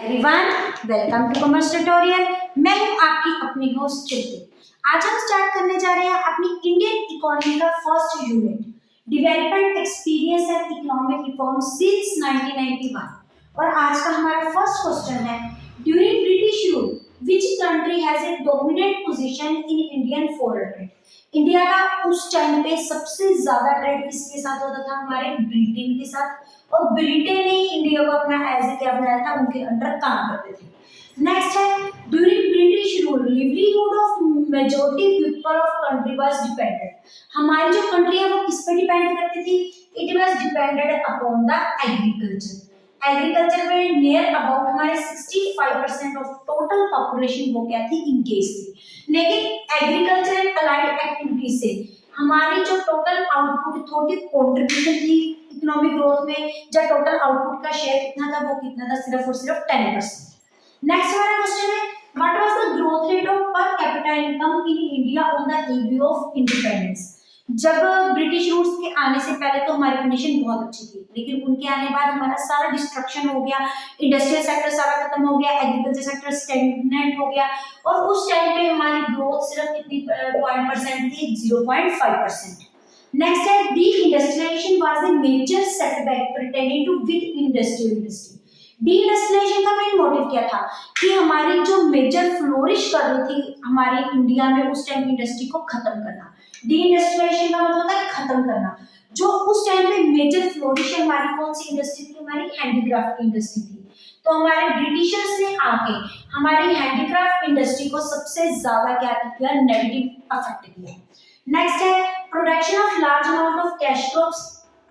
Everyone, welcome to commerce tutorial. मैं हूं आपकी अपनी होस्ट चिल्ती। आज हम स्टार्ट करने जा रहे हैं अपनी इंडियन इकोनॉमी का first unit, development experience and economic reform since 1991। और आज का हमारा फर्स्ट क्वेश्चन है, during British rule which country has a dominant position in Indian foreign trade. India का उस टाइम पे सबसे ज्यादा ट्रेड किसके साथ होता था? हमारे ब्रिटेन के साथ। और ब्रिटेन ने इंडिया को अपना एज ए क्या बनाया था, उनके अंडर काम करते थे। नेक्स्ट है, during British rule livelihood of majority people of country was dependent. हमारी जो कंट्री है वो किस पे डिपेंड करती थी? It was depended upon the agriculture. Agriculture में नियर अबाउट हमारे 65% ऑफ टोटल पॉपुलेशन वो क्या थी, इंगेज थी। लेकिन एग्रीकल्चर एंड अलाइड एक्टिविटीज से हमारी जो टोटल आउटपुट थोड़ी कंट्रीब्यूशन थी इकोनॉमिक ग्रोथ में, जब टोटल आउटपुट का शेयर कितना था, वो कितना था? सिर्फ और सिर्फ 10%। नेक्स्ट हमारा क्वेश्चन है, what was the growth rate of per capita income in India on the eve of independence. जब ब्रिटिश रूल्स के आने से पहले तो हमारी कंडीशन बहुत अच्छी थी, लेकिन उनके आने बाद हमारा सारा डिस्ट्रक्शन हो गया, इंडस्ट्रियल सेक्टर सारा खत्म हो गया, एग्रीकल्चर सेक्टर स्टैग्नेंट हो गया। और उस टाइम पे हमारी ग्रोथ सिर्फ कितनी परसेंट थी? 0.5%। नेक्स्ट है, deindustrialization was the major setback pertaining to with industrial industry. Deindustrialization का मेन मोटिव क्या था? कि हमारी जो मेजर फ्लोरिश कर रही थी हमारे इंडिया में उस टाइम इंडस्ट्री को खत्म करना। डी इंडस्ट्रियलाइजेशन का मतलब होता है खत्म करना। जो उस टाइम पे मेजर फ्लोरिश हमारी कौन सी इंडस्ट्री थी? हमारी हैंडीक्राफ्ट इंडस्ट्री थी। तो हमारे ब्रिटिशर्स ने आके हमारी हैंडीक्राफ्ट इंडस्ट्री को सबसे ज्यादा क्या किया? नेगेटिव अफेक्ट किया। नेक्स्ट है, production of large amount of cash crops.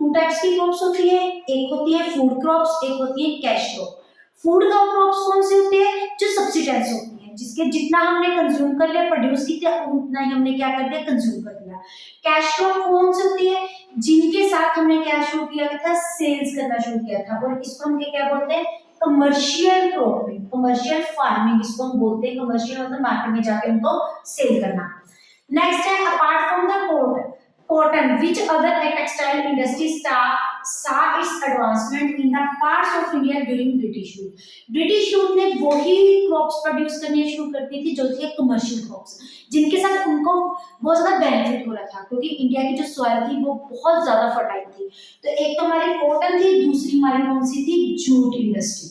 Two types की क्रॉप्स होती है, एक होती है फूड क्रॉप्स, एक होती है कैश क्रॉप। फूड क्रॉप्स कौन सी होती है? जो सब्सिडेंस होती है, जिसके जितना हमने कंज्यूम कर लिया, प्रोड्यूस किया, उतना ही हमने क्या कर दिया? कंज्यूम कर लिया। कैश क्रॉप कौन सी होती है? जिनके साथ हमने क्या शुरू किया था? सेल्स करना शुरू किया था। और इसको हम क्या बोलते हैं? कमर्शियल क्रॉपिंग, कमर्शियल फार्मिंग इसको हम बोलते हैं। कमर्शियल मतलब मार्केट में जाके उनको सेल करना। नेक्स्ट है, apart from the cotton which other textile industries saw its advancement in the parts of India during British rule। British rule ने वही क्रॉप्स प्रोड्यूस करने शुरू कर दी थी जो थी कमर्शियल क्रॉप्स, जिनके साथ उनको बहुत ज्यादा बेनिफिट हो रहा था, क्योंकि इंडिया की जो सॉइल थी वो बहुत ज्यादा फर्टाइल थी। तो एक तो हमारी कॉटन थी, दूसरी हमारी कौन सी थी? Jute industry.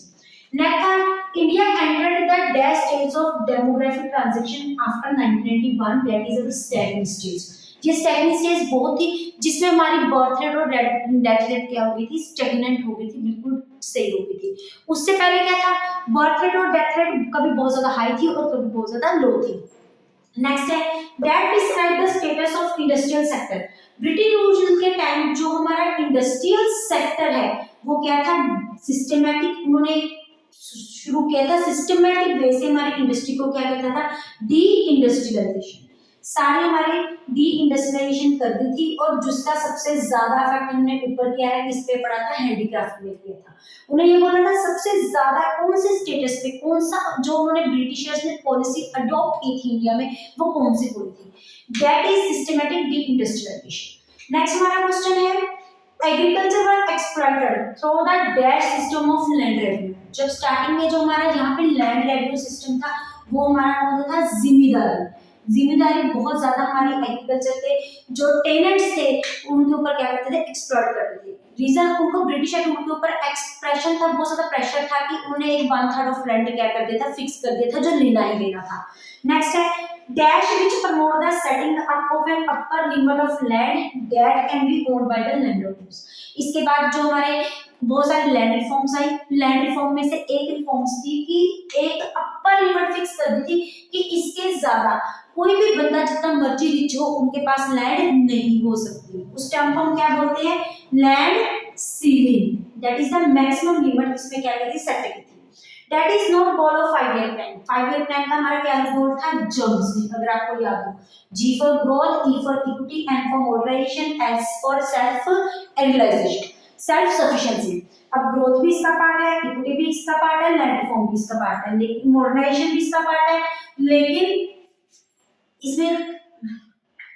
Next, India entered the dash stage of demographic transition after 1991, that is the stagnant stage. ये स्टैग्नेंट स्टेज बहुत थी, जिसमें हमारी बर्थ रेट और डेथ रेट क्या हो गई थी? स्टैग्नेंट हो गई थी, बिल्कुल सही हो गई थी। उससे पहले क्या था? बर्थ रेट और डेथ रेट कभी बहुत ज्यादा हाई थी और कभी बहुत ज्यादा लो थी। नेक्स्ट है, that describe the status of industrial sector. British rule के टाइम जो हमारा इंडस्ट्रियल सेक्टर है वो क्या था? सिस्टमैटिक, उन्होंने शुरू किया था सिस्टमैटिक वे से हमारी इंडस्ट्री को क्या कहता था? Deindustrialization. सारे हमारे डी इंडस्ट्रियलाइजेशन कर दी थी, और जिसका सबसे ज्यादा इफेक्ट हमने ऊपर किया है, किस पे पड़ा था? हैंडीक्राफ्ट में किया था। उन्हें ये बोला था सबसे ज्यादा कौन से स्टेटस पे, कौन सा जो उन्होंने ब्रिटिशर्स ने पॉलिसी अडॉप्ट की थी इंडिया में, वो कौन सी policy? That is systematic deindustrialization. Next हमारा क्वेश्चन है, agriculture were exploited through the dash system of land revenue. जब स्टार्टिंग में जो हमारा यहाँ पे लैंड रेवेन्यू सिस्टम था वो हमारा कौन था? जिम्मेदारी। जिम्मेदारी बहुत ज्यादा हमारी एग्रीकल्चर के जो टेनेंट्स थे उनके ऊपर क्या करते थे? एक्सप्लॉइट करते थे। रीजन उनको ब्रिटिशर रूल के ऊपर एक्सप्रेशन था, बहुत ज्यादा प्रेशर था कि उन्हें एक 1/3 ऑफ लैंड क्या कर दिया था? फिक्स कर दिया था, जो लेना ही लेना था। नेक्स्ट है, dash which promote the setting up of an upper limit of land that can be owned by the landowners. इसके बाद जो हमारे बहुत सारी लैंड रिफॉर्म्स आई। लैंड रिफॉर्म में से एक रिफॉर्म्स थी कि एक अपर लिमिट फिक्स कर दी थी कि इसके ज्यादा कोई भी बंदा जितना मर्जी रिच हो उनके पास लैंड नहीं हो सकती। उस टाइम को हम क्या बोलते हैं? Land ceiling. That is the maximum limit इसमें क्या कहती? सेट की थी। That is not goal of 5 year plan. 5 year plan का हमारा क्या गोल था? जम्स, अगर आपको याद हो, G for growth, E for equity, N for moderation, S for self realization, self sufficiency. अब ग्रोथ भी इसका पार्ट है, इक्विटी भी इसका पार्ट है, लैंड रिफॉर्म भी इसका पार्ट है, लेकिन मॉडर्नाइजेशन भी इसका पार्ट है। लेकिन इसमें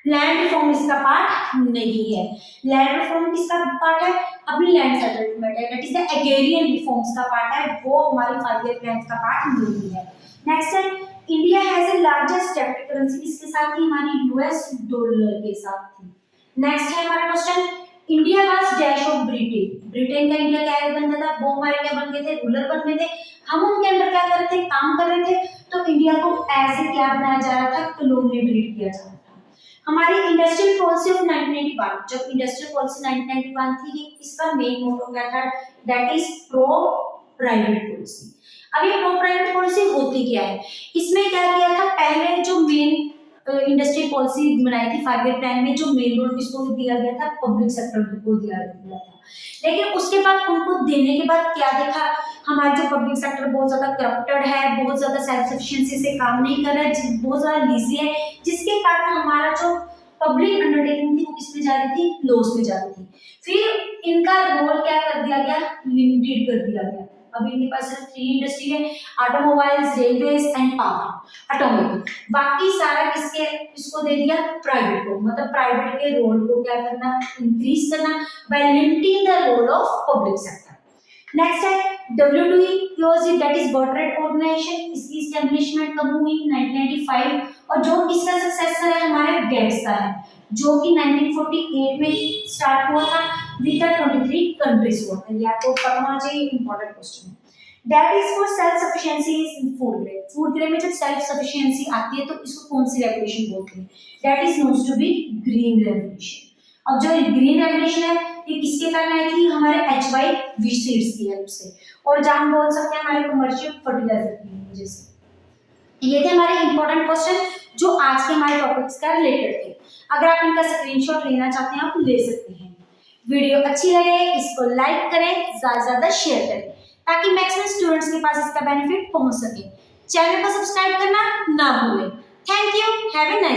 लैंड रिफॉर्म इसका पार्ट नहीं है। लैंड रिफॉर्म किसका पार्ट है? अपनी लैंड सेटलमेंट है, that is the agrarian reforms का पार्ट है, वो हमारी 5 ईयर प्लान का पार्ट नहीं है। नेक्स्ट है इंडिया हैज ए लार्जेस्ट डेब्ट करेंसी, इसके साथ ही हमारी यूएस डॉलर के साथ थी। नेक्स्ट है हमारा question, India was dash of Britain, Britain का इंडिया क्या बनता था? वो हमारे क्या बन गए थे? रूलर बन गए थे। हम उनके अंदर क्या कर रहे थे? काम कर रहे थे। तो इंडिया को एज ए क्या बनाया जा रहा था? कॉलोनियल ट्रीट किया जा रहा था। हमारी इंडस्ट्रियल पॉलिसी ऑफ 1991, जब इंडस्ट्रियल पॉलिसी 1991 थी, इसका मेन मोटो क्या था? That is pro private policy. अब ये प्रो प्राइवेट पॉलिसी होती क्या है? इसमें क्या किया था? पहले जो मेन इंडस्ट्रियल पॉलिसी बनाई थी 5 ईयर प्लान में, जो मेन रोल किसको दिया गया था? पब्लिक सेक्टर को दिया गया था। लेकिन उसके बाद उनको देने के बाद क्या देखा? हमारा जो पब्लिक सेक्टर बहुत ज्यादा करप्टेड है, बहुत ज्यादा सेल्फ सफिशिएंसी से काम नहीं कर रहा है, बहुत ज्यादा लीजी है, जिसके कारण हमारा जो पब्लिक अंडरटेकिंग थी वो किसमें जा रही थी? लॉस में जा रही थी। फिर इनका रोल क्या कर दिया गया? लिमिटेड कर दिया गया। अभी इनके पास सिर्फ 3 इंडस्ट्री है, automobiles, railways and power atomic. बाकी सारा किसके इसको दे दिया? प्राइवेट को। मतलब प्राइवेट के रोल को क्या करना? इंक्रीज करना by limiting the role of public sector. Next है WTO, that is world trade organization, इसकी एस्टैब्लिशमेंट कब हुई? 1995। और जो इसका सक्सेसर है हमारे गेट्स का है, जो कि 1948 में स्टार्ट हुआ था विद 23 कंट्रीज हुआ था। ये आपको पता होना चाहिए, इंपॉर्टेंट क्वेश्चन है। That is for self sufficiency in food grain. Food grain में जब सेल्फ सफिशिएंसी आती है तो इसको कौन सी रेवोल्यूशन बोलते हैं? That is known to be green revolution. अब जो ग्रीन रेवोल्यूशन है ये किसके कारण आई थी? हमारे HYV सीड्स की हेल्प से, और जहाँ हम बोल सकते हैं हमारे कमर्शियल फर्टिलाइजर की वजह से। ये थे हमारे इंपॉर्टेंट क्वेश्चन जो आज के हमारे टॉपिक्स का रिलेटेड थे। अगर आप इनका स्क्रीनशॉट लेना चाहते हैं आप ले सकते हैं। वीडियो अच्छी लगे इसको लाइक करें, ज्यादा से ज्यादा शेयर करें ताकि मैक्सिमम स्टूडेंट्स के पास इसका बेनिफिट पहुंच सके। चैनल को सब्सक्राइब करना ना भूलें। Thank you, have a nice